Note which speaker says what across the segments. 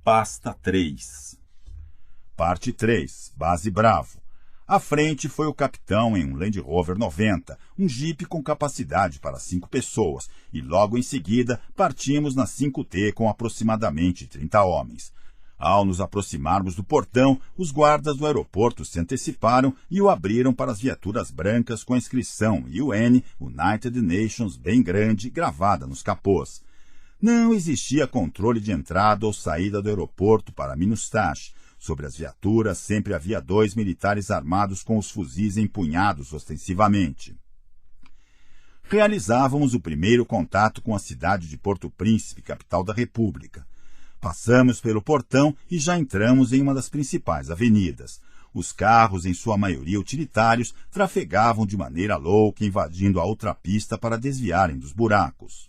Speaker 1: Pasta 3. Parte 3. Base Bravo. À frente foi o capitão em um Land Rover 90, um jipe com capacidade para 5 pessoas, e logo em seguida partimos na 5T com aproximadamente 30 homens. Ao nos aproximarmos do portão, os guardas do aeroporto se anteciparam e o abriram para as viaturas brancas com a inscrição UN, United Nations, bem grande, gravada nos capôs. Não existia controle de entrada ou saída do aeroporto para Minustah. Sobre as viaturas sempre havia 2 militares armados com os fuzis empunhados ostensivamente. Realizávamos o primeiro contato com a cidade de Porto Príncipe, capital da República. Passamos pelo portão e já entramos em uma das principais avenidas. Os carros, em sua maioria utilitários, trafegavam de maneira louca, invadindo a outra pista para desviarem dos buracos.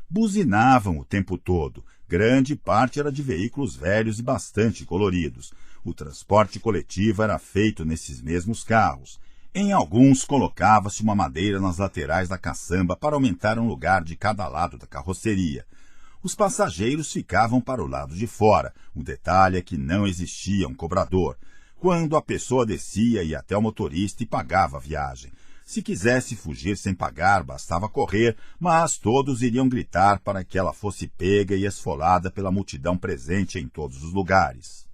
Speaker 1: Buzinavam o tempo todo. Grande parte era de veículos velhos e bastante coloridos. O transporte coletivo era feito nesses mesmos carros. Em alguns colocava-se uma madeira nas laterais da caçamba para aumentar um lugar de cada lado da carroceria. Os passageiros ficavam para o lado de fora. O detalhe é que não existia um cobrador. Quando a pessoa descia, ia até o motorista e pagava a viagem. Se quisesse fugir sem pagar, bastava correr, mas todos iriam gritar para que ela fosse pega e esfolada pela multidão presente em todos os lugares.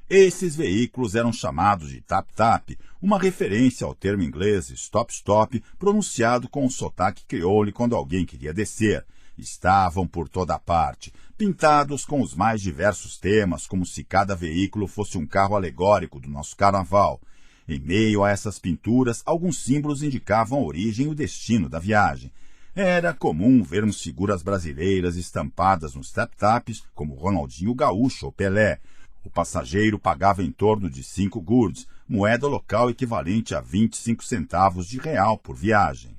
Speaker 1: Esses veículos eram chamados de tap-tap, uma referência ao termo inglês stop-stop, pronunciado com um sotaque crioulo quando alguém queria descer. Estavam por toda parte, pintados com os mais diversos temas, como se cada veículo fosse um carro alegórico do nosso carnaval. Em meio a essas pinturas, alguns símbolos indicavam a origem e o destino da viagem. Era comum vermos figuras brasileiras estampadas nos tap-taps, como Ronaldinho Gaúcho ou Pelé. O passageiro pagava em torno de 5 gourds, moeda local equivalente a 25 centavos de real por viagem.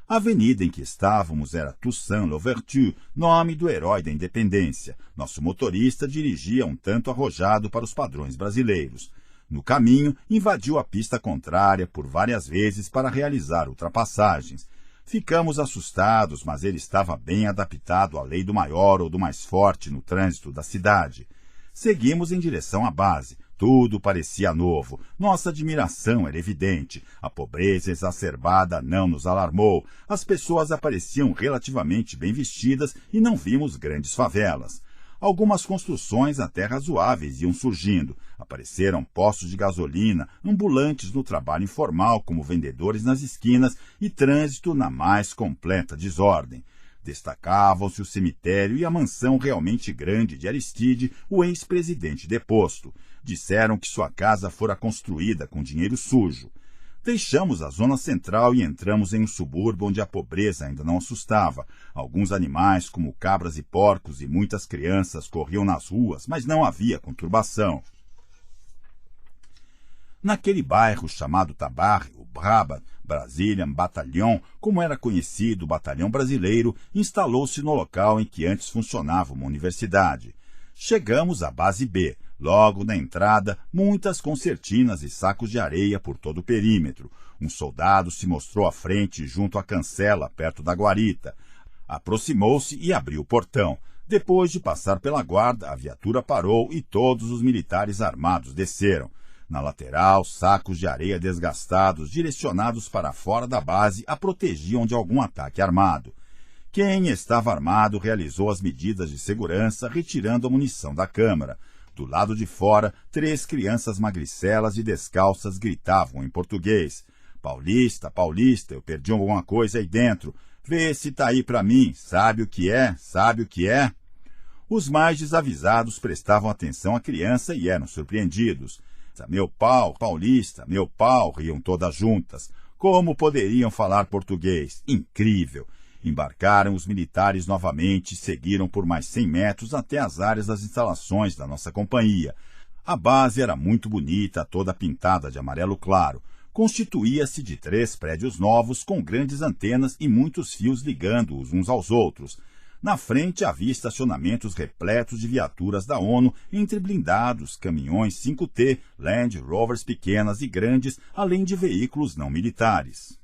Speaker 1: A avenida em que estávamos era Toussaint Louverture, nome do herói da independência. Nosso motorista dirigia um tanto arrojado para os padrões brasileiros. No caminho, invadiu a pista contrária por várias vezes para realizar ultrapassagens. Ficamos assustados, mas ele estava bem adaptado à lei do maior ou do mais forte no trânsito da cidade. Seguimos em direção à base. Tudo parecia novo. Nossa admiração era evidente. A pobreza exacerbada não nos alarmou. As pessoas apareciam relativamente bem vestidas e não vimos grandes favelas. Algumas construções até razoáveis iam surgindo. Apareceram postos de gasolina, ambulantes no trabalho informal, como vendedores nas esquinas, e trânsito na mais completa desordem. Destacavam-se o cemitério e a mansão realmente grande de Aristide, o ex-presidente deposto. Disseram que sua casa fora construída com dinheiro sujo. Deixamos a zona central e entramos em um subúrbio onde a pobreza ainda não assustava. Alguns animais, como cabras e porcos, e muitas crianças corriam nas ruas, mas não havia conturbação. Naquele bairro chamado Tabarre, o Brabant Brazilian Battalion, como era conhecido o batalhão brasileiro, instalou-se no local em que antes funcionava uma universidade. Chegamos à base B. Logo na entrada, muitas concertinas e sacos de areia por todo o perímetro. Um soldado se mostrou à frente junto à cancela, perto da guarita. Aproximou-se e abriu o portão. Depois de passar pela guarda, a viatura parou e todos os militares armados desceram. Na lateral, sacos de areia desgastados, direcionados para fora da base, a protegiam de algum ataque armado. Quem estava armado realizou as medidas de segurança, retirando a munição da câmara. Do lado de fora, 3 crianças magricelas e descalças gritavam em português. Paulista, Paulista, eu perdi alguma coisa aí dentro. Vê se tá aí pra mim. Sabe o que é? Sabe o que é? Os mais desavisados prestavam atenção à criança e eram surpreendidos. Meu pau, Paulista, meu pau, riam todas juntas. Como poderiam falar português? Incrível! Embarcaram os militares novamente e seguiram por mais 100 metros até as áreas das instalações da nossa companhia. A base era muito bonita, toda pintada de amarelo claro. Constituía-se de 3 prédios novos com grandes antenas e muitos fios ligando-os uns aos outros. Na frente havia estacionamentos repletos de viaturas da ONU, entre blindados, caminhões 5T, Land Rovers pequenas e grandes, além de veículos não militares.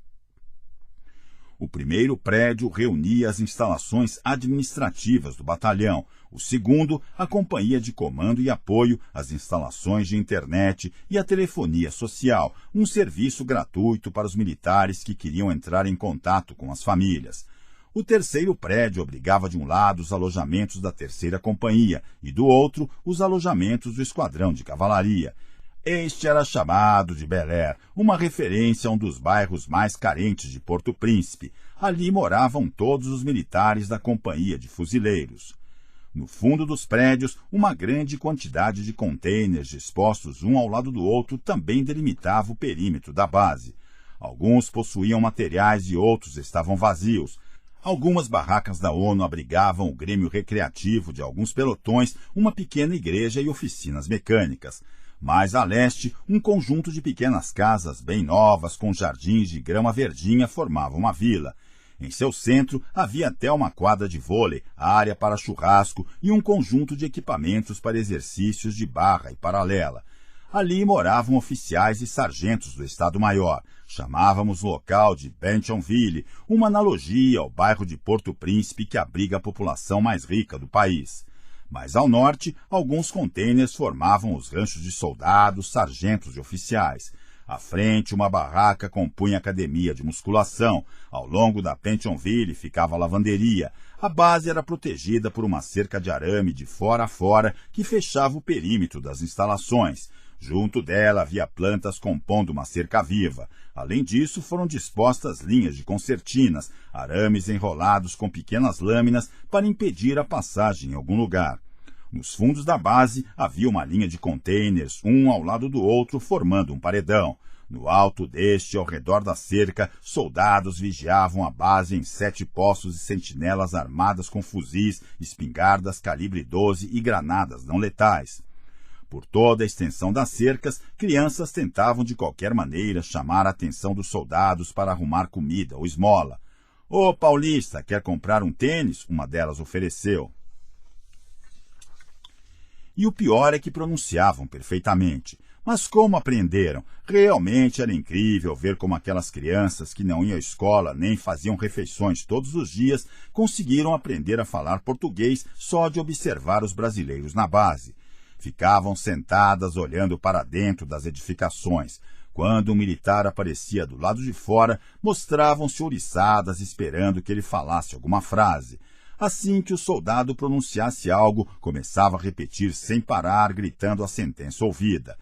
Speaker 1: O primeiro prédio reunia as instalações administrativas do batalhão. O segundo, a companhia de comando e apoio, as instalações de internet e a telefonia social, um serviço gratuito para os militares que queriam entrar em contato com as famílias. O terceiro prédio abrigava de um lado os alojamentos da terceira companhia e do outro os alojamentos do esquadrão de cavalaria. Este era chamado de Bel Air, uma referência a um dos bairros mais carentes de Porto Príncipe. Ali moravam todos os militares da companhia de fuzileiros. No fundo dos prédios, uma grande quantidade de contêineres dispostos um ao lado do outro também delimitava o perímetro da base. Alguns possuíam materiais e outros estavam vazios. Algumas barracas da ONU abrigavam o grêmio recreativo de alguns pelotões, uma pequena igreja e oficinas mecânicas. Mais a leste, um conjunto de pequenas casas bem novas com jardins de grama verdinha formavam uma vila. Em seu centro havia até uma quadra de vôlei, área para churrasco e um conjunto de equipamentos para exercícios de barra e paralela. Ali moravam oficiais e sargentos do Estado-Maior. Chamávamos o local de Pentonville, uma analogia ao bairro de Porto Príncipe que abriga a população mais rica do país. Mais ao norte, alguns contêineres formavam os ranchos de soldados, sargentos e oficiais. À frente, uma barraca compunha a academia de musculação. Ao longo da Pentonville ficava a lavanderia. A base era protegida por uma cerca de arame de fora a fora que fechava o perímetro das instalações. Junto dela havia plantas compondo uma cerca viva. Além disso, foram dispostas linhas de concertinas, arames enrolados com pequenas lâminas para impedir a passagem em algum lugar. Nos fundos da base havia uma linha de contêineres, um ao lado do outro, formando um paredão. No alto deste, ao redor da cerca, soldados vigiavam a base em 7 postos de sentinelas armadas com fuzis, espingardas calibre 12 e granadas não letais. Por toda a extensão das cercas, crianças tentavam de qualquer maneira chamar a atenção dos soldados para arrumar comida ou esmola. "Ô, paulista, quer comprar um tênis?" uma delas ofereceu. E o pior é que pronunciavam perfeitamente. Mas como aprenderam? Realmente era incrível ver como aquelas crianças que não iam à escola nem faziam refeições todos os dias conseguiram aprender a falar português só de observar os brasileiros na base. Ficavam sentadas olhando para dentro das edificações. Quando um militar aparecia do lado de fora, mostravam-se ouriçadas esperando que ele falasse alguma frase. Assim que o soldado pronunciasse algo, começava a repetir sem parar, gritando a sentença ouvida.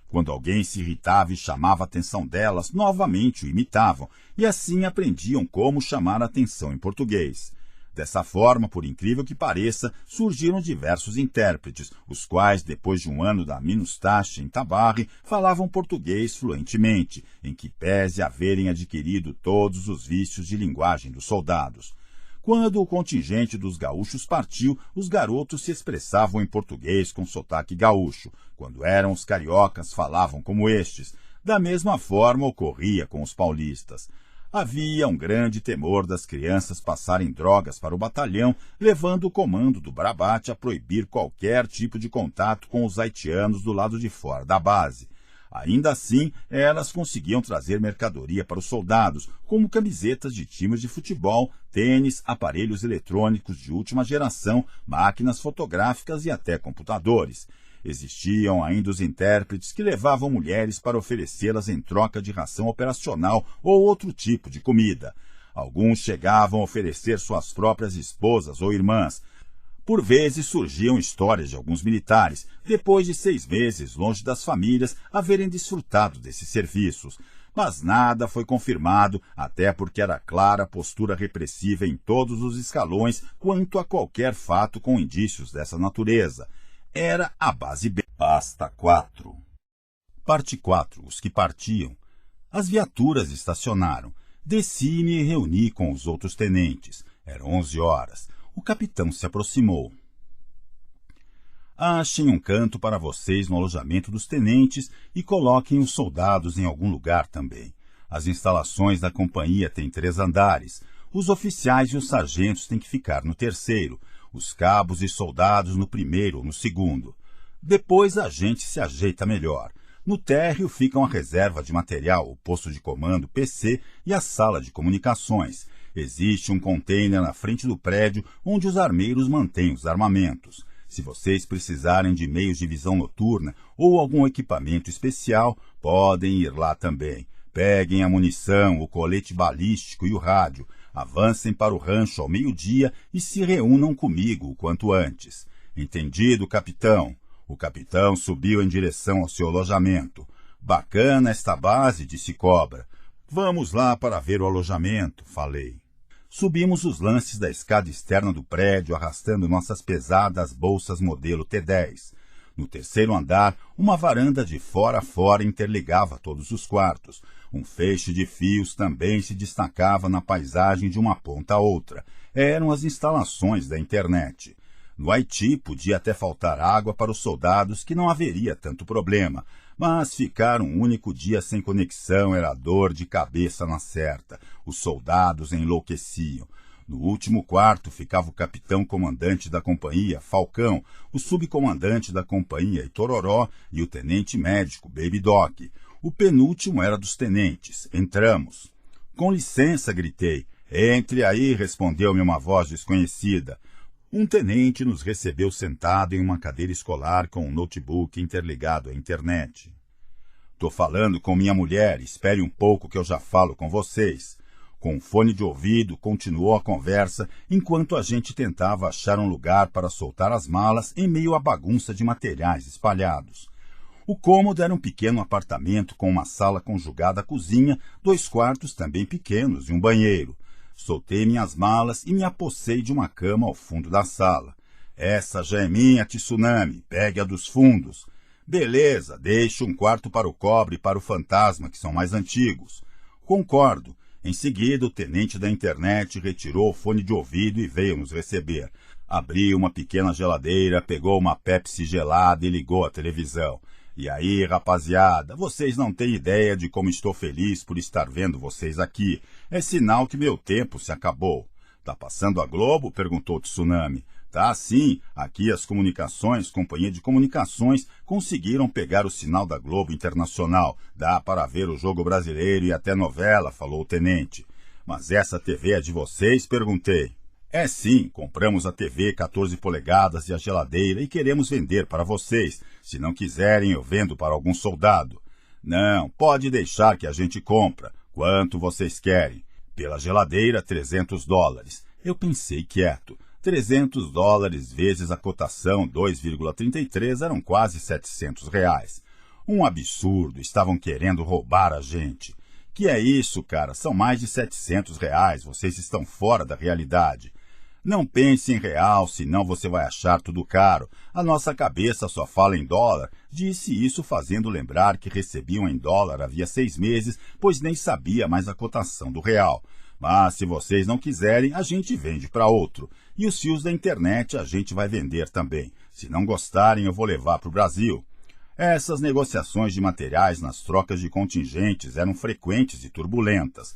Speaker 1: Quando alguém se irritava e chamava a atenção delas, novamente o imitavam, e assim aprendiam como chamar a atenção em português. Dessa forma, por incrível que pareça, surgiram diversos intérpretes, os quais, depois de um ano da Minustache em Tabarre, falavam português fluentemente, em que pese haverem adquirido todos os vícios de linguagem dos soldados. Quando o contingente dos gaúchos partiu, os garotos se expressavam em português com sotaque gaúcho. Quando eram os cariocas, falavam como estes. Da mesma forma ocorria com os paulistas. Havia um grande temor das crianças passarem drogas para o batalhão, levando o comando do Brabate a proibir qualquer tipo de contato com os haitianos do lado de fora da base. Ainda assim, elas conseguiam trazer mercadoria para os soldados, como camisetas de times de futebol, tênis, aparelhos eletrônicos de última geração, máquinas fotográficas e até computadores. Existiam ainda os intérpretes que levavam mulheres para oferecê-las em troca de ração operacional ou outro tipo de comida. Alguns chegavam a oferecer suas próprias esposas ou irmãs. Por vezes surgiam histórias de alguns militares, depois de 6 meses longe das famílias, haverem desfrutado desses serviços. Mas nada foi confirmado, até porque era clara a postura repressiva em todos os escalões quanto a qualquer fato com indícios dessa natureza. Era a base B. Pasta 4. Parte 4. Os que partiam. As viaturas estacionaram. Desci-me e reuni com os outros tenentes. Eram 11 horas. O capitão se aproximou. Achem um canto para vocês no alojamento dos tenentes e coloquem os soldados em algum lugar também. As instalações da companhia têm 3 andares. Os oficiais e os sargentos têm que ficar no terceiro. Os cabos e soldados no primeiro ou no segundo. Depois a gente se ajeita melhor. No térreo ficam a reserva de material, o posto de comando, PC e a sala de comunicações. Existe um container na frente do prédio onde os armeiros mantêm os armamentos. Se vocês precisarem de meios de visão noturna ou algum equipamento especial, podem ir lá também. Peguem a munição, o colete balístico e o rádio. Avancem para o rancho ao meio-dia e se reúnam comigo o quanto antes. Entendido, capitão? O capitão subiu em direção ao seu alojamento. Bacana esta base, disse Cobra. Vamos lá para ver o alojamento, falei. Subimos os lances da escada externa do prédio, arrastando nossas pesadas bolsas modelo T10. No terceiro andar, uma varanda de fora a fora interligava todos os quartos. Um feixe de fios também se destacava na paisagem de uma ponta a outra. Eram as instalações da internet. No Haiti podia até faltar água para os soldados, que não haveria tanto problema. Mas ficar um único dia sem conexão era dor de cabeça na certa. Os soldados enlouqueciam. No último quarto ficava o capitão-comandante da companhia, Falcão, o subcomandante da companhia, Itororó, e o tenente médico, Baby Doc. O penúltimo era dos tenentes. Entramos. Com licença, gritei. Entre aí, respondeu-me uma voz desconhecida. Um tenente nos recebeu sentado em uma cadeira escolar com um notebook interligado à internet. Tô falando com minha mulher, espere um pouco que eu já falo com vocês. Com um fone de ouvido, continuou a conversa, enquanto a gente tentava achar um lugar para soltar as malas em meio à bagunça de materiais espalhados. O cômodo era um pequeno apartamento com uma sala conjugada à cozinha, 2 quartos também pequenos e um banheiro. Soltei minhas malas e me apossei de uma cama ao fundo da sala. Essa já é minha, Tsunami, pegue a dos fundos. Beleza, deixe um quarto para o Cobre e para o Fantasma, que são mais antigos. Concordo. Em seguida, o tenente da internet retirou o fone de ouvido e veio nos receber. Abriu uma pequena geladeira, pegou uma Pepsi gelada e ligou a televisão. E aí, rapaziada, vocês não têm ideia de como estou feliz por estar vendo vocês aqui. É sinal que meu tempo se acabou. Tá passando a Globo? Perguntou Tsunami. Tá sim, aqui as comunicações, companhia de comunicações, conseguiram pegar o sinal da Globo Internacional. Dá para ver o jogo brasileiro e até novela, falou o tenente. Mas essa TV é de vocês? Perguntei. É sim, compramos a TV 14 polegadas e a geladeira e queremos vender para vocês. Se não quiserem, eu vendo para algum soldado. Não, pode deixar que a gente compra. Quanto vocês querem? Pela geladeira, $300. Eu pensei quieto. $300 vezes a cotação 2,33 eram quase R$700. Um absurdo, estavam querendo roubar a gente. Que é isso, cara? São mais de R$700, vocês estão fora da realidade. Não pense em real, senão você vai achar tudo caro. A nossa cabeça só fala em dólar. Disse isso fazendo lembrar que recebiam em dólar havia 6 meses, pois nem sabia mais a cotação do real. Mas se vocês não quiserem, a gente vende para outro. E os fios da internet a gente vai vender também. Se não gostarem, eu vou levar para o Brasil. Essas negociações de materiais nas trocas de contingentes eram frequentes e turbulentas.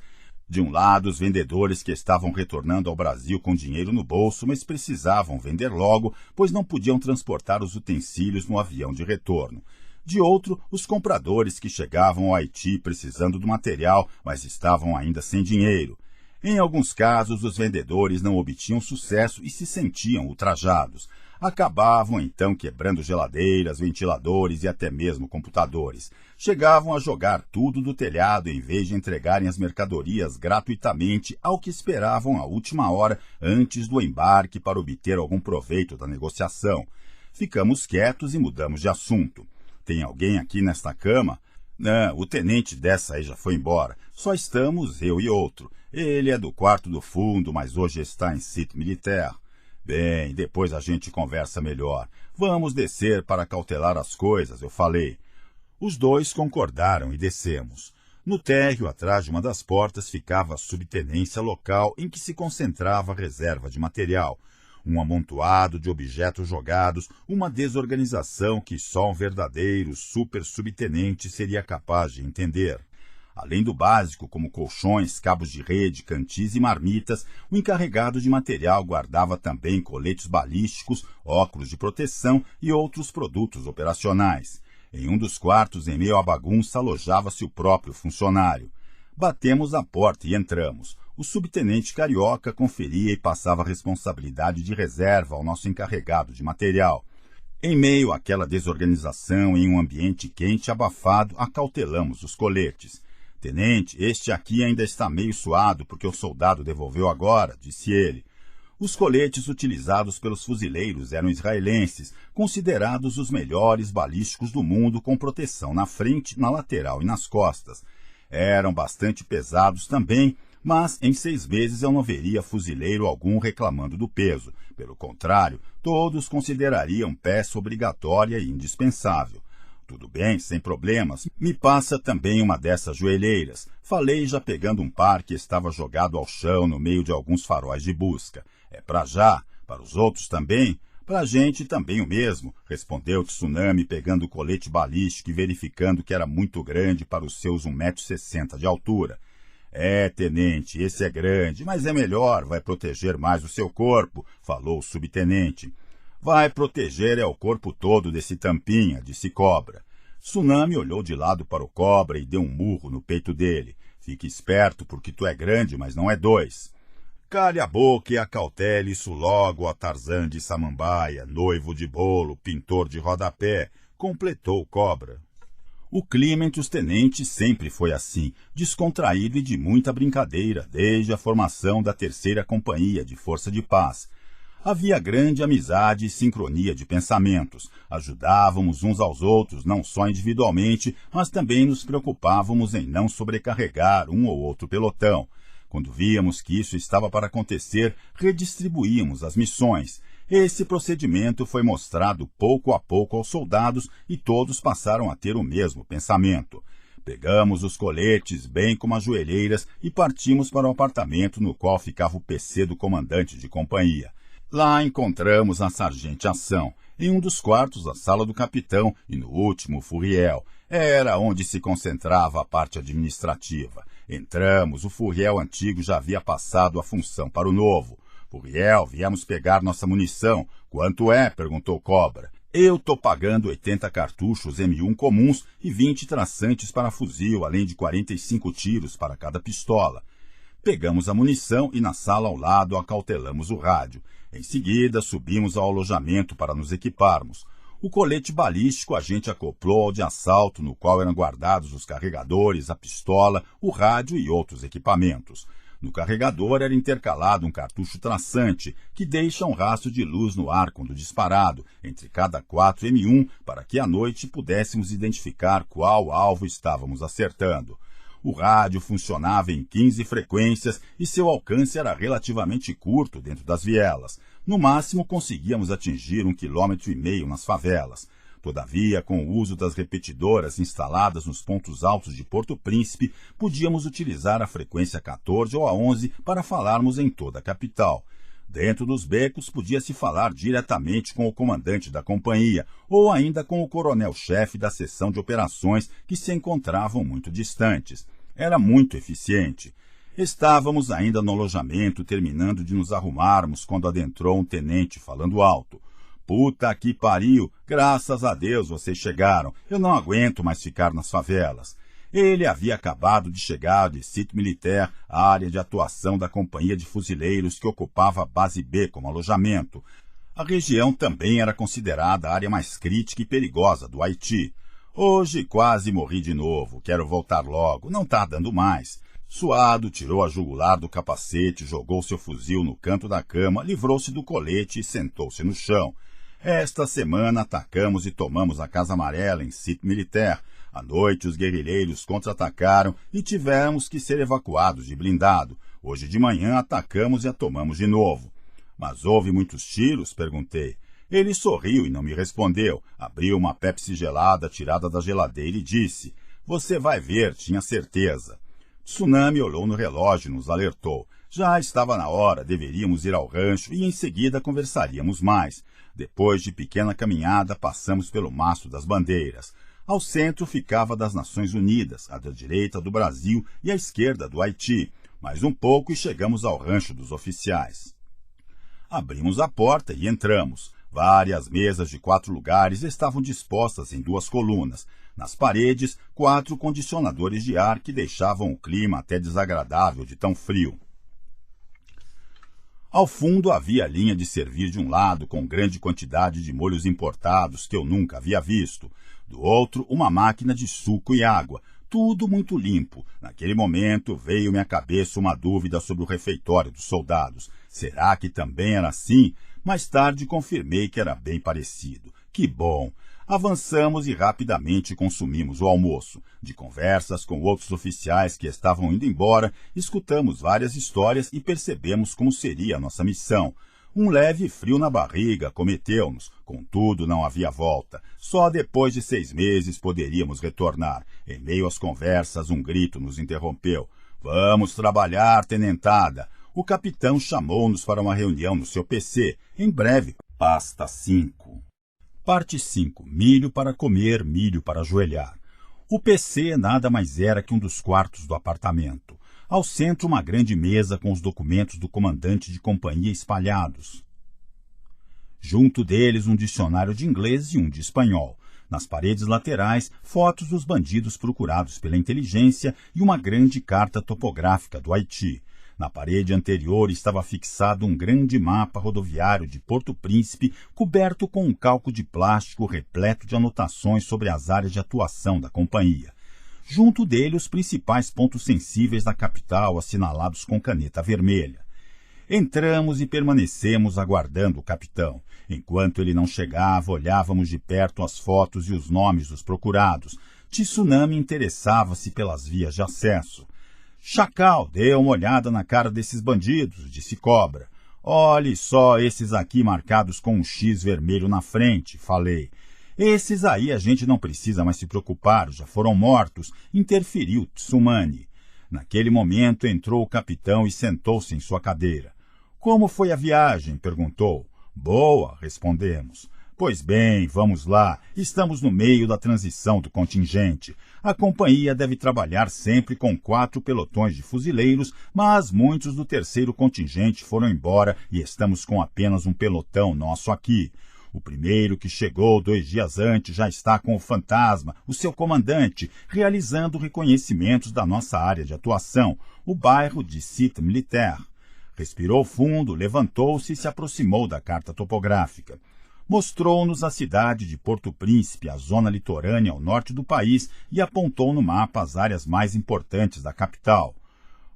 Speaker 1: De um lado, os vendedores que estavam retornando ao Brasil com dinheiro no bolso, mas precisavam vender logo, pois não podiam transportar os utensílios no avião de retorno. De outro, os compradores que chegavam ao Haiti precisando do material, mas estavam ainda sem dinheiro. Em alguns casos, os vendedores não obtinham sucesso e se sentiam ultrajados. Acabavam, então, quebrando geladeiras, ventiladores e até mesmo computadores. Chegavam a jogar tudo do telhado em vez de entregarem as mercadorias gratuitamente ao que esperavam a última hora antes do embarque para obter algum proveito da negociação. Ficamos quietos e mudamos de assunto. Tem alguém aqui nesta cama? Não, o tenente dessa aí já foi embora. Só estamos eu e outro. Ele é do quarto do fundo, mas hoje está em sítio militar. Bem, depois a gente conversa melhor. Vamos descer para cautelar as coisas, eu falei. Os dois concordaram e descemos. No térreo, atrás de uma das portas, ficava a subtenência local em que se concentrava a reserva de material. Um amontoado de objetos jogados, uma desorganização que só um verdadeiro super-subtenente seria capaz de entender. Além do básico, como colchões, cabos de rede, cantis e marmitas, o encarregado de material guardava também coletes balísticos, óculos de proteção e outros produtos operacionais. Em um dos quartos, em meio à bagunça, alojava-se o próprio funcionário. Batemos a porta e entramos. O subtenente Carioca conferia e passava a responsabilidade de reserva ao nosso encarregado de material. Em meio àquela desorganização, em um ambiente quente e abafado, acautelamos os coletes. Tenente, este aqui ainda está meio suado porque o soldado devolveu agora, disse ele. Os coletes utilizados pelos fuzileiros eram israelenses, considerados os melhores balísticos do mundo, com proteção na frente, na lateral e nas costas. Eram bastante pesados também, mas em 6 meses eu não veria fuzileiro algum reclamando do peso. Pelo contrário, todos considerariam peça obrigatória e indispensável. Tudo bem, sem problemas. Me passa também uma dessas joelheiras. Falei já pegando um par que estava jogado ao chão no meio de alguns faróis de busca. É para já, para os outros também, para a gente também o mesmo, respondeu Tsunami pegando o colete balístico e verificando que era muito grande para os seus 1,60 m de altura. É, tenente, esse é grande, mas é melhor, vai proteger mais o seu corpo, falou o subtenente. Vai proteger o corpo todo desse tampinha, disse Cobra. Tsunami olhou de lado para o Cobra e deu um murro no peito dele. Fique esperto, porque tu é grande, mas não é 2. Cale a boca e acautele isso logo, a Tarzan de Samambaia, noivo de bolo, pintor de rodapé, completou Cobra. O clima entre os tenentes sempre foi assim, descontraído e de muita brincadeira, desde a formação da 3ª Companhia de Força de Paz. Havia grande amizade e sincronia de pensamentos. Ajudávamos uns aos outros, não só individualmente, mas também nos preocupávamos em não sobrecarregar um ou outro pelotão. Quando víamos que isso estava para acontecer, redistribuíamos as missões. Esse procedimento foi mostrado pouco a pouco aos soldados e todos passaram a ter o mesmo pensamento. Pegamos os coletes, bem como as joelheiras, e partimos para o apartamento no qual ficava o PC do comandante de companhia. Lá encontramos a sargente Ação, em um dos quartos a sala do capitão e no último o Furriel. Era onde se concentrava a parte administrativa. Entramos, o Furriel antigo já havia passado a função para o novo. Furriel, viemos pegar nossa munição. Quanto é? Perguntou Cobra. Eu tô pagando 80 cartuchos M1 comuns e 20 traçantes para fuzil, além de 45 tiros para cada pistola. Pegamos a munição e na sala ao lado acautelamos o rádio. Em seguida, subimos ao alojamento para nos equiparmos. O colete balístico a gente acoplou ao de assalto, no qual eram guardados os carregadores, a pistola, o rádio e outros equipamentos. No carregador era intercalado um cartucho traçante, que deixa um rastro de luz no ar quando disparado, entre cada 4 M1, para que à noite pudéssemos identificar qual alvo estávamos acertando. O rádio funcionava em 15 frequências e seu alcance era relativamente curto dentro das vielas. No máximo, conseguíamos atingir 1,5 km nas favelas. Todavia, com o uso das repetidoras instaladas nos pontos altos de Porto Príncipe, podíamos utilizar a frequência 14 ou a 11 para falarmos em toda a capital. Dentro dos becos, podia-se falar diretamente com o comandante da companhia ou ainda com o coronel-chefe da seção de operações, que se encontravam muito distantes. Era muito eficiente. Estávamos ainda no alojamento, terminando de nos arrumarmos, quando adentrou um tenente falando alto. Puta que pariu! Graças a Deus vocês chegaram. Eu não aguento mais ficar nas favelas. Ele havia acabado de chegar de Sítio Militaire, a área de atuação da Companhia de Fuzileiros que ocupava a Base B como alojamento. A região também era considerada a área mais crítica e perigosa do Haiti. Hoje quase morri de novo, quero voltar logo, não tá dando mais. Suado, tirou a jugular do capacete, jogou seu fuzil no canto da cama, livrou-se do colete e sentou-se no chão. Esta semana atacamos e tomamos a Casa Amarela em Sítio Militaire. À noite os guerrilheiros contra-atacaram e tivemos que ser evacuados de blindado. Hoje de manhã atacamos e a tomamos de novo. Mas houve muitos tiros? Perguntei. Ele sorriu e não me respondeu. Abriu uma Pepsi gelada tirada da geladeira e disse: Você vai ver, tinha certeza. Tsunami olhou no relógio e nos alertou. Já estava na hora, deveríamos ir ao rancho e em seguida conversaríamos mais. Depois de pequena caminhada, passamos pelo mastro das bandeiras. Ao centro ficava das Nações Unidas, à da direita do Brasil e à esquerda do Haiti. Mais um pouco e chegamos ao rancho dos oficiais. Abrimos a porta e entramos. Várias mesas de 4 lugares estavam dispostas em 2 colunas. Nas paredes, 4 condicionadores de ar que deixavam o clima até desagradável de tão frio. Ao fundo havia a linha de servir de um lado com grande quantidade de molhos importados que eu nunca havia visto. Do outro, uma máquina de suco e água. Tudo muito limpo. Naquele momento veio-me à cabeça uma dúvida sobre o refeitório dos soldados. Será que também era assim? Mais tarde confirmei que era bem parecido. Que bom! Avançamos e rapidamente consumimos o almoço. De conversas com outros oficiais que estavam indo embora, escutamos várias histórias e percebemos como seria a nossa missão. Um leve frio na barriga cometeu-nos, contudo não havia volta. Só depois de 6 meses poderíamos retornar. Em meio às conversas, um grito nos interrompeu. Vamos trabalhar, tenentada. O capitão chamou-nos para uma reunião no seu PC. Em breve, pasta 5. Parte 5. Milho para comer, milho para ajoelhar. O PC nada mais era que um dos quartos do apartamento. Ao centro, uma grande mesa com os documentos do comandante de companhia espalhados. Junto deles, um dicionário de inglês e um de espanhol. Nas paredes laterais, fotos dos bandidos procurados pela inteligência e uma grande carta topográfica do Haiti. Na parede anterior estava fixado um grande mapa rodoviário de Porto Príncipe, coberto com um calco de plástico repleto de anotações sobre as áreas de atuação da companhia. Junto dele, os principais pontos sensíveis da capital, assinalados com caneta vermelha. Entramos e permanecemos aguardando o capitão. Enquanto ele não chegava, olhávamos de perto as fotos e os nomes dos procurados. Tsunami interessava-se pelas vias de acesso. Chacal, dê uma olhada na cara desses bandidos, disse Cobra. Olhe só esses aqui marcados com um X vermelho na frente, falei. Esses aí a gente não precisa mais se preocupar, já foram mortos, interferiu Tsumani. Naquele momento entrou o capitão e sentou-se em sua cadeira. Como foi a viagem? Perguntou. Boa, respondemos. Pois bem, vamos lá. Estamos no meio da transição do contingente. A companhia deve trabalhar sempre com 4 pelotões de fuzileiros, mas muitos do 3º contingente foram embora e estamos com apenas um pelotão nosso aqui. O primeiro, que chegou 2 dias antes, já está com o Fantasma, o seu comandante, realizando reconhecimentos da nossa área de atuação, o bairro de Site Militaire. Respirou fundo, levantou-se e se aproximou da carta topográfica. Mostrou-nos a cidade de Porto Príncipe, a zona litorânea ao norte do país, e apontou no mapa as áreas mais importantes da capital.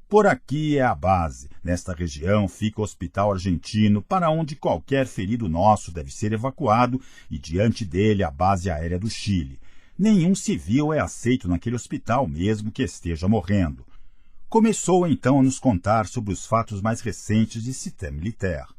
Speaker 1: Por aqui é a base. Nesta região fica o Hospital Argentino, para onde qualquer ferido nosso deve ser evacuado, e diante dele a base aérea do Chile. Nenhum civil é aceito naquele hospital, mesmo que esteja morrendo. Começou então a nos contar sobre os fatos mais recentes de Cité Militaire.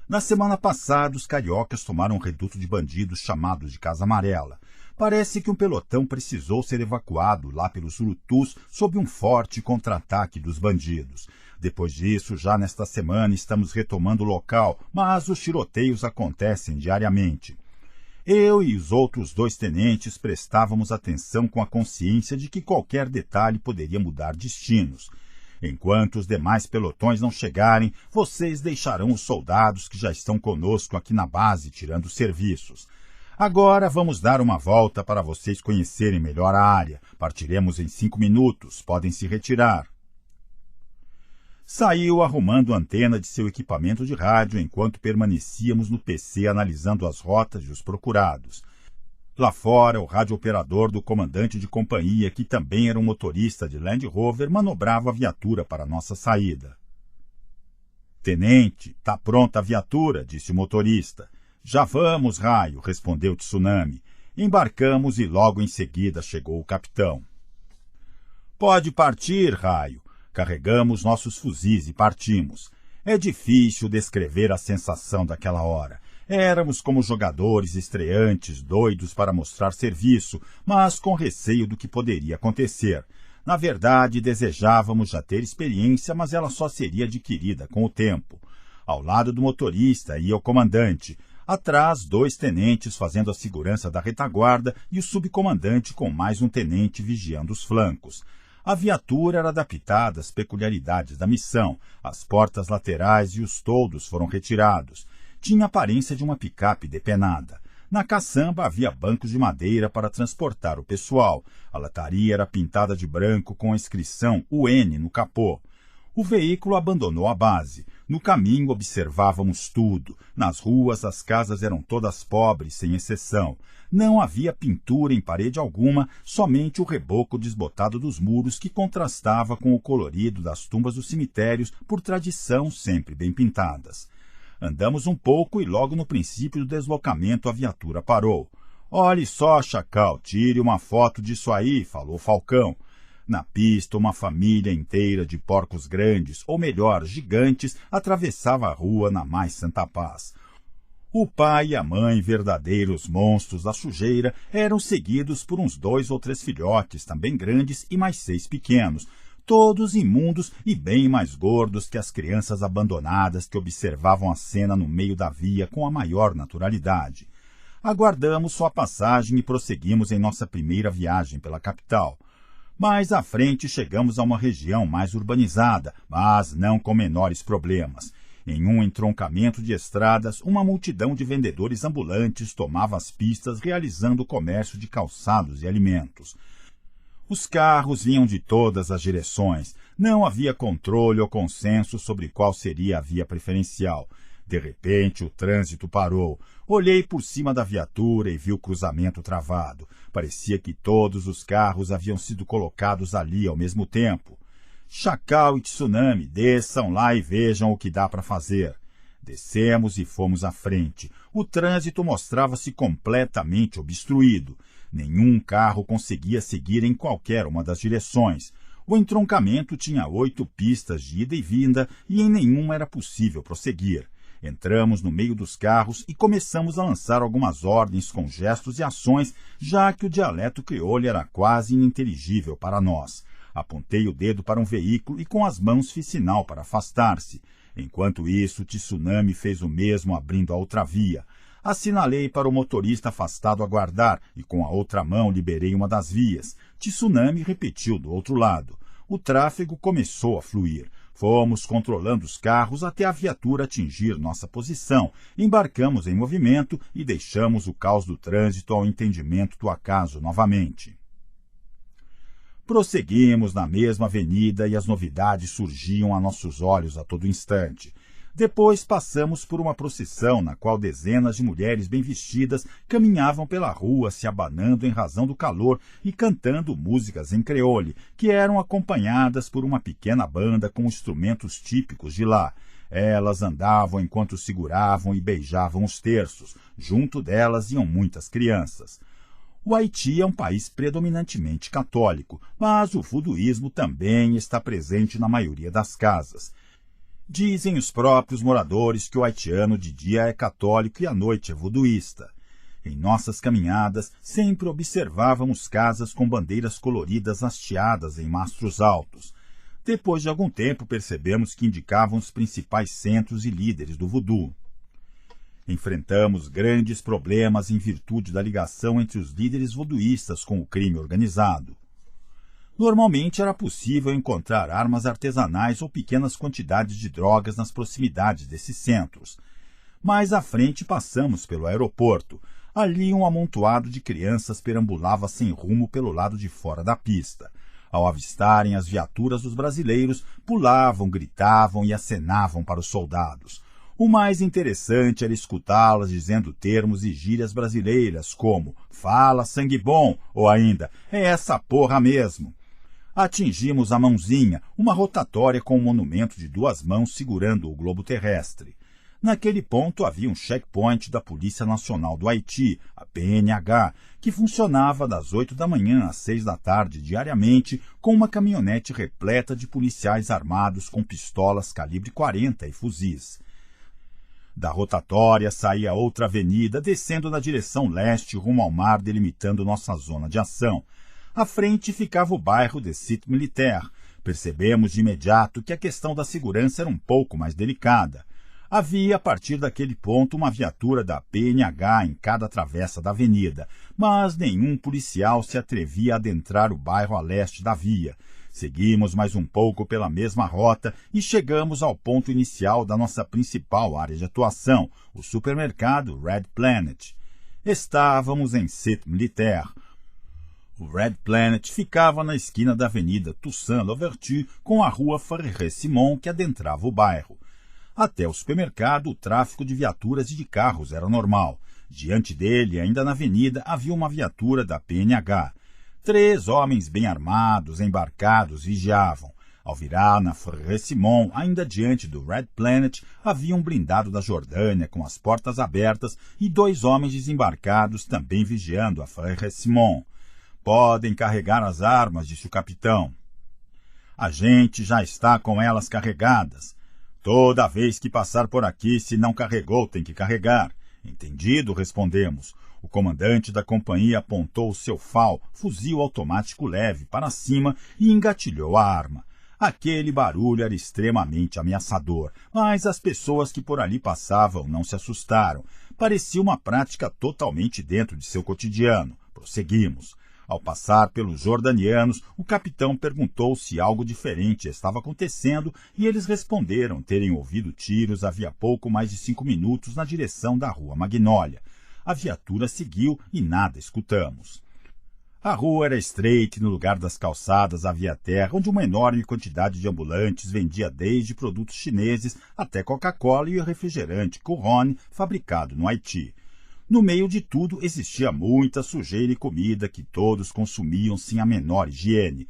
Speaker 1: Na semana passada, os cariocas tomaram um reduto de bandidos chamados de Casa Amarela. Parece que um pelotão precisou ser evacuado lá pelos Urutus sob um forte contra-ataque dos bandidos. Depois disso, já nesta semana, estamos retomando o local, mas os tiroteios acontecem diariamente. Eu e os outros 2 tenentes prestávamos atenção com a consciência de que qualquer detalhe poderia mudar destinos. Enquanto os demais pelotões não chegarem, vocês deixarão os soldados que já estão conosco aqui na base tirando serviços. Agora vamos dar uma volta para vocês conhecerem melhor a área. Partiremos em 5 minutos. Podem se retirar. Saiu arrumando a antena de seu equipamento de rádio enquanto permanecíamos no PC analisando as rotas e os procurados. Lá fora, o radiooperador do comandante de companhia, que também era um motorista de Land Rover, manobrava a viatura para nossa saída. Tenente, tá pronta a viatura, disse o motorista. Já vamos, Raio, respondeu Tsunami. Embarcamos e logo em seguida chegou o capitão. Pode partir, Raio. Carregamos nossos fuzis e partimos. É difícil descrever a sensação daquela hora. Éramos como jogadores estreantes, doidos para mostrar serviço, mas com receio do que poderia acontecer. Na verdade, desejávamos já ter experiência, mas ela só seria adquirida com o tempo. Ao lado do motorista ia o comandante. Atrás, 2 tenentes fazendo a segurança da retaguarda e o subcomandante com mais um tenente vigiando os flancos. A viatura era adaptada às peculiaridades da missão. As portas laterais e os toldos foram retirados. Tinha aparência de uma picape depenada. Na caçamba havia bancos de madeira para transportar o pessoal. A lataria era pintada de branco com a inscrição UN no capô. O veículo abandonou a base. No caminho observávamos tudo. Nas ruas as casas eram todas pobres, sem exceção. Não havia pintura em parede alguma, somente o reboco desbotado dos muros que contrastava com o colorido das tumbas dos cemitérios, por tradição sempre bem pintadas. Andamos um pouco e logo no princípio do deslocamento a viatura parou. "Olhe só, Chacal, tire uma foto disso aí", falou Falcão. Na pista, uma família inteira de porcos grandes, ou melhor, gigantes, atravessava a rua na mais santa paz. O pai e a mãe, verdadeiros monstros da sujeira, eram seguidos por uns 2 ou 3 filhotes, também grandes, e mais 6 pequenos, todos imundos e bem mais gordos que as crianças abandonadas que observavam a cena no meio da via com a maior naturalidade. Aguardamos sua passagem e prosseguimos em nossa primeira viagem pela capital. Mais à frente chegamos a uma região mais urbanizada, mas não com menores problemas. Em um entroncamento de estradas, uma multidão de vendedores ambulantes tomava as pistas realizando o comércio de calçados e alimentos. Os carros vinham de todas as direções. Não havia controle ou consenso sobre qual seria a via preferencial. De repente, o trânsito parou. Olhei por cima da viatura e vi o cruzamento travado. Parecia que todos os carros haviam sido colocados ali ao mesmo tempo. "Chacal e Tsunami, desçam lá e vejam o que dá para fazer." Descemos e fomos à frente. O trânsito mostrava-se completamente obstruído. Nenhum carro conseguia seguir em qualquer uma das direções. O entroncamento tinha 8 pistas de ida e vinda e em nenhuma era possível prosseguir. Entramos no meio dos carros e começamos a lançar algumas ordens com gestos e ações, já que o dialeto crioulo era quase ininteligível para nós. Apontei o dedo para um veículo e com as mãos fiz sinal para afastar-se. Enquanto isso, Tsunami fez o mesmo abrindo a outra via. Assinalei para o motorista afastado aguardar e com a outra mão liberei uma das vias. Tsunami repetiu do outro lado. O tráfego começou a fluir. Fomos controlando os carros até a viatura atingir nossa posição. Embarcamos em movimento e deixamos o caos do trânsito ao entendimento do acaso novamente. Prosseguimos na mesma avenida e as novidades surgiam a nossos olhos a todo instante. Depois passamos por uma procissão na qual dezenas de mulheres bem vestidas caminhavam pela rua se abanando em razão do calor e cantando músicas em creole, que eram acompanhadas por uma pequena banda com instrumentos típicos de lá. Elas andavam enquanto seguravam e beijavam os terços. Junto delas iam muitas crianças. O Haiti é um país predominantemente católico, mas o voduísmo também está presente na maioria das casas. Dizem os próprios moradores que o haitiano de dia é católico e à noite é voduísta. Em nossas caminhadas, sempre observávamos casas com bandeiras coloridas hasteadas em mastros altos. Depois de algum tempo, percebemos que indicavam os principais centros e líderes do vodu. Enfrentamos grandes problemas em virtude da ligação entre os líderes voduístas com o crime organizado. Normalmente era possível encontrar armas artesanais ou pequenas quantidades de drogas nas proximidades desses centros. Mais à frente passamos pelo aeroporto. Ali um amontoado de crianças perambulava sem rumo pelo lado de fora da pista. Ao avistarem as viaturas dos brasileiros, pulavam, gritavam e acenavam para os soldados. O mais interessante era escutá-las dizendo termos e gírias brasileiras como "fala sangue bom" ou ainda "é essa porra mesmo". Atingimos a Mãozinha, uma rotatória com um monumento de 2 mãos segurando o globo terrestre. Naquele ponto havia um checkpoint da Polícia Nacional do Haiti, a PNH, que funcionava das 8 da manhã às 6 da tarde diariamente, com uma caminhonete repleta de policiais armados com pistolas calibre 40 e fuzis. Da rotatória saía outra avenida, descendo na direção leste rumo ao mar, delimitando nossa zona de ação. À frente ficava o bairro de Site Militaire. Percebemos de imediato que a questão da segurança era um pouco mais delicada. Havia, a partir daquele ponto, uma viatura da PNH em cada travessa da avenida, mas nenhum policial se atrevia a adentrar o bairro a leste da via. Seguimos mais um pouco pela mesma rota e chegamos ao ponto inicial da nossa principal área de atuação, o supermercado Red Planet. Estávamos em Site Militaire. O Red Planet ficava na esquina da avenida Toussaint Louverture com a rua Ferré-Simon que adentrava o bairro. Até o supermercado, o tráfego de viaturas e de carros era normal. Diante dele, ainda na avenida, havia uma viatura da PNH. 3 homens bem armados, embarcados, vigiavam. Ao virar na Frère-Simon, ainda diante do Red Planet, havia um blindado da Jordânia com as portas abertas e 2 homens desembarcados também vigiando a Frère-Simon. Podem carregar as armas, disse o capitão. A gente já está com elas carregadas. Toda vez que passar por aqui, se não carregou, tem que carregar. Entendido, respondemos. O comandante da companhia apontou o seu FAL, fuzil automático leve, para cima e engatilhou a arma. Aquele barulho era extremamente ameaçador, mas as pessoas que por ali passavam não se assustaram. Parecia uma prática totalmente dentro de seu cotidiano. Prosseguimos. Ao passar pelos jordanianos, o capitão perguntou se algo diferente estava acontecendo e eles responderam terem ouvido tiros havia pouco mais de 5 minutos na direção da rua Magnólia. A viatura seguiu e nada escutamos. A rua era estreita e no lugar das calçadas havia terra onde uma enorme quantidade de ambulantes vendia desde produtos chineses até Coca-Cola e o refrigerante Corone fabricado no Haiti. No meio de tudo existia muita sujeira e comida que todos consumiam sem a menor higiene.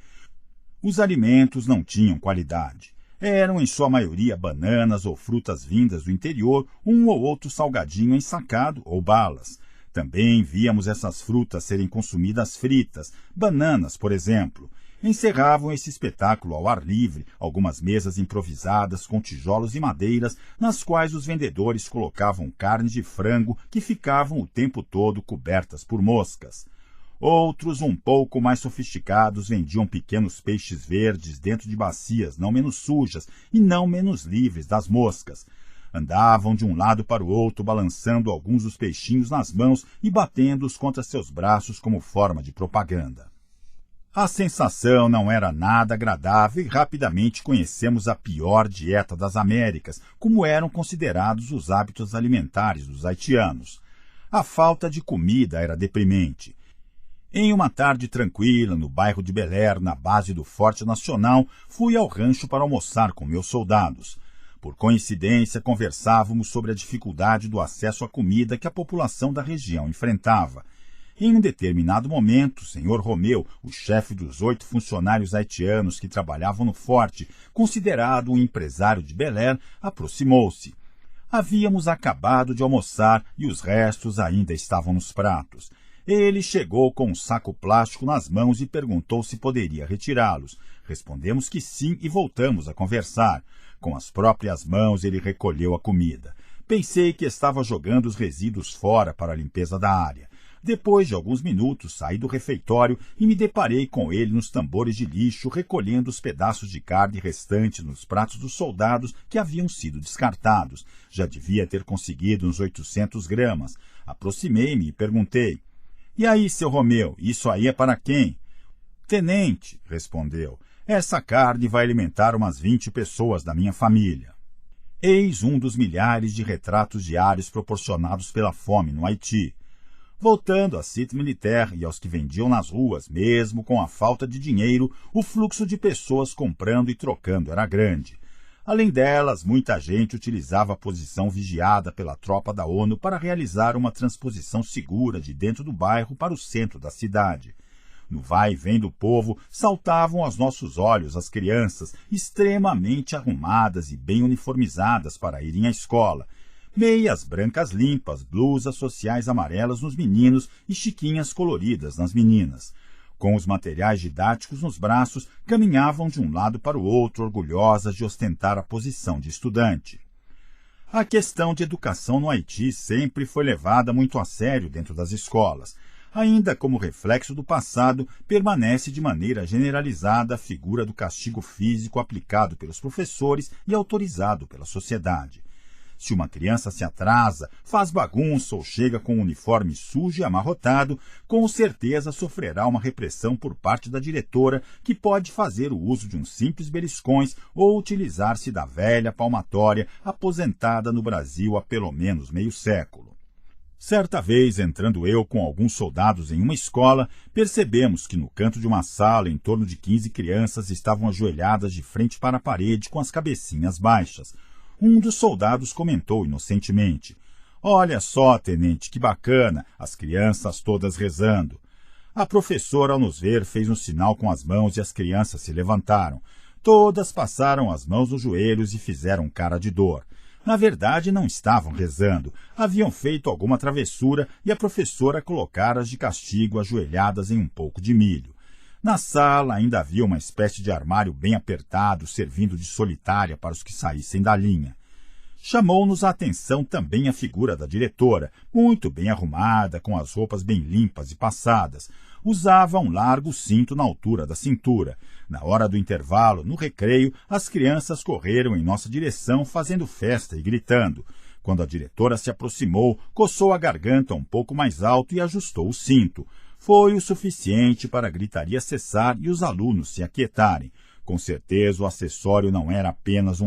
Speaker 1: Os alimentos não tinham qualidade. Eram em sua maioria bananas ou frutas vindas do interior, um ou outro salgadinho ensacado ou balas. Também víamos essas frutas serem consumidas fritas, bananas, por exemplo. Encerravam esse espetáculo ao ar livre, algumas mesas improvisadas com tijolos e madeiras, nas quais os vendedores colocavam carne de frango que ficavam o tempo todo cobertas por moscas. Outros, um pouco mais sofisticados, vendiam pequenos peixes verdes dentro de bacias não menos sujas e não menos livres das moscas. Andavam de um lado para o outro, balançando alguns dos peixinhos nas mãos e batendo-os contra seus braços como forma de propaganda. A sensação não era nada agradável e rapidamente conhecemos a pior dieta das Américas, como eram considerados os hábitos alimentares dos haitianos. A falta de comida era deprimente. Em uma tarde tranquila, no bairro de Bel-Air, na base do Forte Nacional, fui ao rancho para almoçar com meus soldados. Por coincidência, conversávamos sobre a dificuldade do acesso à comida que a população da região enfrentava. Em um determinado momento, o Sr. Romeu, o chefe dos 8 funcionários haitianos que trabalhavam no forte, considerado um empresário de Bel-Air, aproximou-se. Havíamos acabado de almoçar e os restos ainda estavam nos pratos. Ele chegou com um saco plástico nas mãos e perguntou se poderia retirá-los. Respondemos que sim e voltamos a conversar. Com as próprias mãos ele recolheu a comida. Pensei que estava jogando os resíduos fora para a limpeza da área. Depois de alguns minutos, saí do refeitório e me deparei com ele nos tambores de lixo, recolhendo os pedaços de carne restantes nos pratos dos soldados que haviam sido descartados. Já devia ter conseguido uns 800 gramas. Aproximei-me e perguntei: "E aí, seu Romeu, isso aí é para quem?" "Tenente", respondeu, "essa carne vai alimentar umas 20 pessoas da minha família." Eis um dos milhares de retratos diários proporcionados pela fome no Haiti. Voltando à Cité Militaire e aos que vendiam nas ruas, mesmo com a falta de dinheiro, o fluxo de pessoas comprando e trocando era grande. Além delas, muita gente utilizava a posição vigiada pela tropa da ONU para realizar uma transposição segura de dentro do bairro para o centro da cidade. No vai e vem do povo, saltavam aos nossos olhos as crianças, extremamente arrumadas e bem uniformizadas para irem à escola. Meias brancas limpas, blusas sociais amarelas nos meninos e chiquinhas coloridas nas meninas. Com os materiais didáticos nos braços, caminhavam de um lado para o outro, orgulhosas de ostentar a posição de estudante. A questão de educação no Haiti sempre foi levada muito a sério dentro das escolas. Ainda como reflexo do passado, permanece de maneira generalizada a figura do castigo físico aplicado pelos professores e autorizado pela sociedade. Se uma criança se atrasa, faz bagunça ou chega com o uniforme sujo e amarrotado, com certeza sofrerá uma repressão por parte da diretora, que pode fazer o uso de uns simples beliscões ou utilizar-se da velha palmatória aposentada no Brasil há pelo menos meio século. Certa vez, entrando eu com alguns soldados em uma escola, percebemos que no canto de uma sala, em torno de 15 crianças estavam ajoelhadas de frente para a parede com as cabecinhas baixas. Um dos soldados comentou inocentemente: "Olha só, tenente, que bacana, as crianças todas rezando." A professora, ao nos ver, fez um sinal com as mãos e as crianças se levantaram. Todas passaram as mãos nos joelhos e fizeram cara de dor. Na verdade, não estavam rezando. Haviam feito alguma travessura e a professora colocara-as de castigo ajoelhadas em um pouco de milho. Na sala ainda havia uma espécie de armário bem apertado, servindo de solitária para os que saíssem da linha. Chamou-nos a atenção também a figura da diretora, muito bem arrumada, com as roupas bem limpas e passadas. Usava um largo cinto na altura da cintura. Na hora do intervalo, no recreio, as crianças correram em nossa direção, fazendo festa e gritando. Quando a diretora se aproximou, coçou a garganta um pouco mais alto e ajustou o cinto. Foi o suficiente para a gritaria cessar e os alunos se aquietarem. Com certeza o acessório não era apenas um